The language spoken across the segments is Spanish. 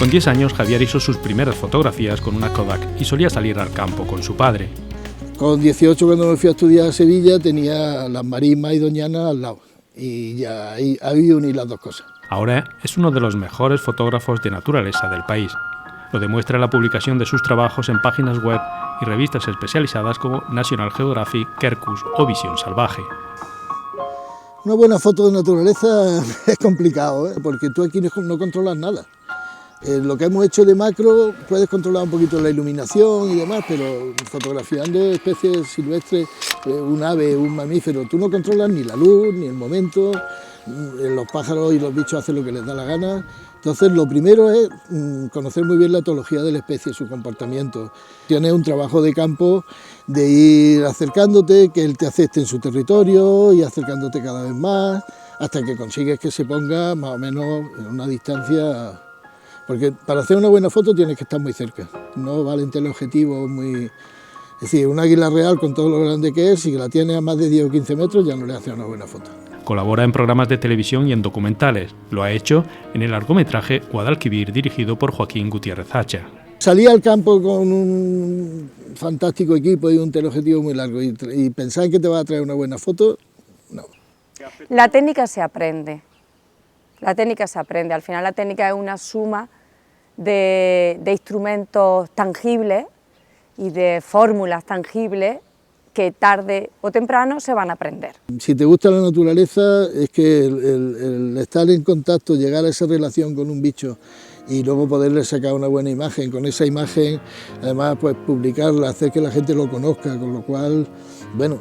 Con 10 años, Javier hizo sus primeras fotografías con una Kodak y solía salir al campo con su padre. Con 18, cuando me fui a estudiar a Sevilla, tenía las marismas y Doñana al lado, y ya ahí había unido las dos cosas. Ahora es uno de los mejores fotógrafos de naturaleza del país. Lo demuestra la publicación de sus trabajos en páginas web y revistas especializadas como National Geographic, Quercus o Visión Salvaje. Una buena foto de naturaleza es complicado, porque tú aquí no controlas nada. Lo que hemos hecho de macro puedes controlar un poquito la iluminación y demás, pero fotografiando especies silvestres, un ave, un mamífero, tú no controlas ni la luz, ni el momento, los pájaros y los bichos hacen lo que les da la gana. Entonces lo primero es conocer muy bien la etología de la especie, su comportamiento. Tienes un trabajo de campo de ir acercándote, que él te acepte en su territorio y acercándote cada vez más, hasta que consigues que se ponga más o menos en una distancia, porque para hacer una buena foto tienes que estar muy cerca, no valen teleobjetivos muy... Es decir, un águila real con todo lo grande que es, si la tienes a más de 10 o 15 metros ya no le hace una buena foto. Colabora en programas de televisión y en documentales. Lo ha hecho en el largometraje Guadalquivir, dirigido por Joaquín Gutiérrez Hacha. Salí al campo con un fantástico equipo y un teleobjetivo muy largo y pensar que te va a traer una buena foto, no. La técnica se aprende. La técnica se aprende. Al final la técnica es una suma de instrumentos tangibles y de fórmulas tangibles que tarde o temprano se van a aprender. Si te gusta la naturaleza, es que el estar en contacto, llegar a esa relación con un bicho y luego poderle sacar una buena imagen, con esa imagen además pues publicarla, hacer que la gente lo conozca, con lo cual, bueno,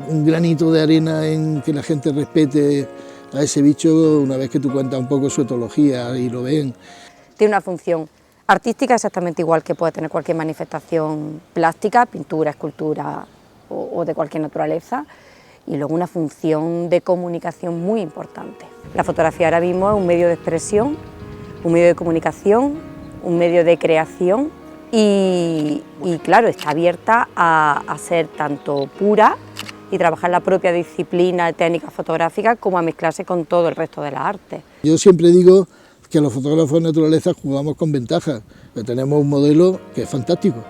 un granito de arena en que la gente respete a ese bicho una vez que tú cuentas un poco su etología y lo ven. Tiene una función artística exactamente igual que puede tener cualquier manifestación plástica, pintura, escultura o de cualquier naturaleza, y luego una función de comunicación muy importante. La fotografía ahora mismo es un medio de expresión, un medio de comunicación, un medio de creación y claro, está abierta a ser tanto pura y trabajar la propia disciplina técnica fotográfica como a mezclarse con todo el resto de las artes. Yo siempre digo que los fotógrafos de naturaleza jugamos con ventaja, que tenemos un modelo que es fantástico.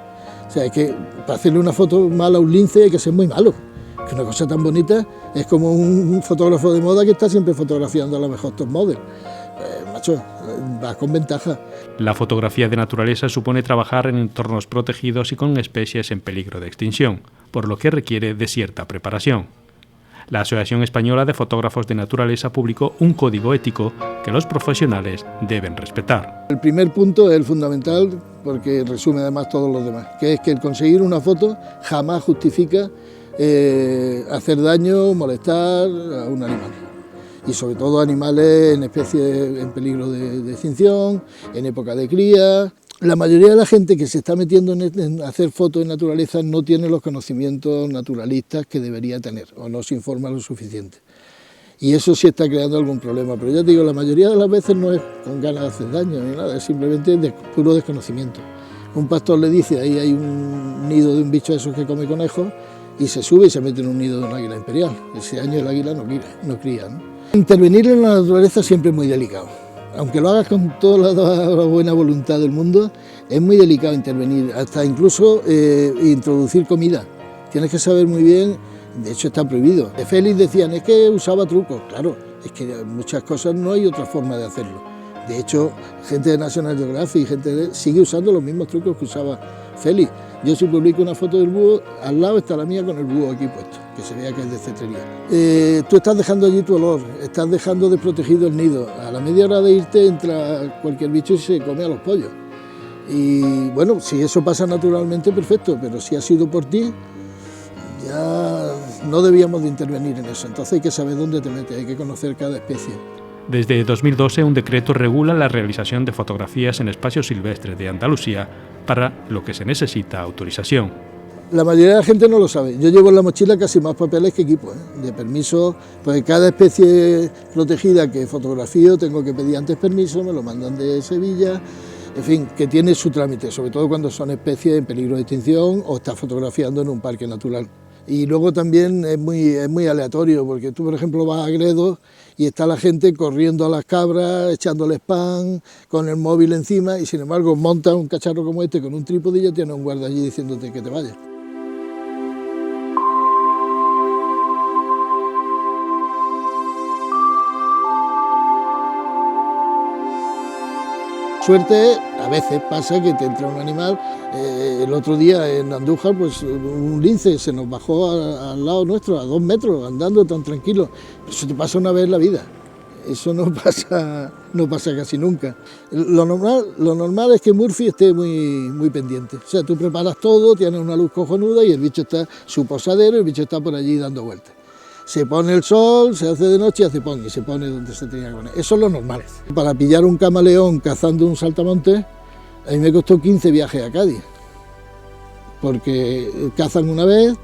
O sea, es que para hacerle una foto mala a un lince hay que ser muy malo. Que una cosa tan bonita es como un fotógrafo de moda que está siempre fotografiando a lo mejor top model. Macho, vas con ventaja. La fotografía de naturaleza supone trabajar en entornos protegidos y con especies en peligro de extinción, por lo que requiere de cierta preparación. La Asociación Española de Fotógrafos de Naturaleza publicó un código ético que los profesionales deben respetar. El primer punto es el fundamental, porque resume además todos los demás, que es que el conseguir una foto jamás justifica hacer daño, molestar a un animal. Y sobre todo animales en especies en peligro de extinción, en época de cría. La mayoría de la gente que se está metiendo en hacer fotos de naturaleza no tiene los conocimientos naturalistas que debería tener o no se informa lo suficiente. Y eso sí está creando algún problema, pero ya te digo, la mayoría de las veces no es con ganas de hacer daño ni nada, es simplemente de puro desconocimiento. Un pastor le dice, ahí hay un nido de un bicho de esos que come conejos, y se sube y se mete en un nido de un águila imperial. Ese año el águila no cría, ¿no? Intervenir en la naturaleza siempre es muy delicado. Aunque lo hagas con toda la buena voluntad del mundo, es muy delicado intervenir, hasta incluso introducir comida. Tienes que saber muy bien, de hecho está prohibido. De Félix decían, es que usaba trucos. Claro, es que muchas cosas no hay otra forma de hacerlo. De hecho, gente de National Geographic sigue usando los mismos trucos que usaba Félix. Yo si publico una foto del búho, al lado está la mía con el búho aquí puesto, que se vea que es de cetrería. Tú estás dejando allí tu olor, estás dejando desprotegido el nido. A la media hora de irte entra cualquier bicho y se come a los pollos. Y bueno, si eso pasa naturalmente, perfecto, pero si ha sido por ti, ya no debíamos de intervenir en eso. Entonces hay que saber dónde te metes, hay que conocer cada especie. Desde 2012, un decreto regula la realización de fotografías en espacios silvestres de Andalucía, para lo que se necesita autorización. La mayoría de la gente no lo sabe. Yo llevo en la mochila casi más papeles que equipo, de permiso, pues cada especie protegida que fotografío tengo que pedir antes permiso, me lo mandan de Sevilla, en fin, que tiene su trámite, sobre todo cuando son especies en peligro de extinción o está fotografiando en un parque natural. Y luego también es muy aleatorio, porque tú, por ejemplo, vas a Gredos y está la gente corriendo a las cabras, echándoles pan, con el móvil encima, y sin embargo montas un cacharro como este con un trípode y ya tienes un guarda allí diciéndote que te vayas. Suerte, a veces pasa que te entra un animal. El otro día en Andújar, pues un lince se nos bajó al lado nuestro, a 2 metros, andando tan tranquilo. Eso te pasa una vez en la vida. Eso no pasa casi nunca. Lo normal es que Murphy esté muy pendiente. O sea, tú preparas todo, tienes una luz cojonuda y el bicho está, su posadero, el bicho está por allí dando vueltas. Se pone el sol, se hace de noche y hace pon, y se pone donde se tenía que poner. Eso es lo normal. Para pillar un camaleón cazando un saltamontes, a mí me costó 15 viajes a Cádiz. Porque cazan una vez,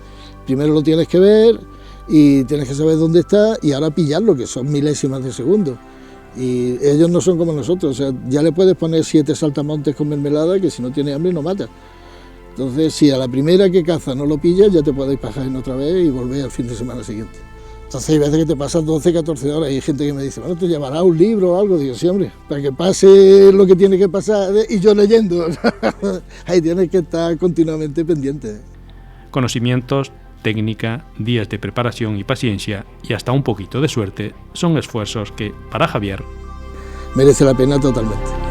primero lo tienes que ver y tienes que saber dónde está y ahora pillarlo, que son milésimas de segundo. Y ellos no son como nosotros, o sea, ya le puedes poner 7 saltamontes con mermelada que si no tiene hambre no mata. Entonces, si a la primera que caza no lo pillas, ya te puedes pajar en otra vez y volver al fin de semana siguiente. Entonces hay veces que te pasas 12, 14 horas y hay gente que me dice, bueno, ¿te llevarás un libro o algo? Digo, sí, hombre, para que pase lo que tiene que pasar y yo leyendo. Ahí tienes que estar continuamente pendiente. Conocimientos, técnica, días de preparación y paciencia y hasta un poquito de suerte son esfuerzos que, para Javier, merece la pena totalmente.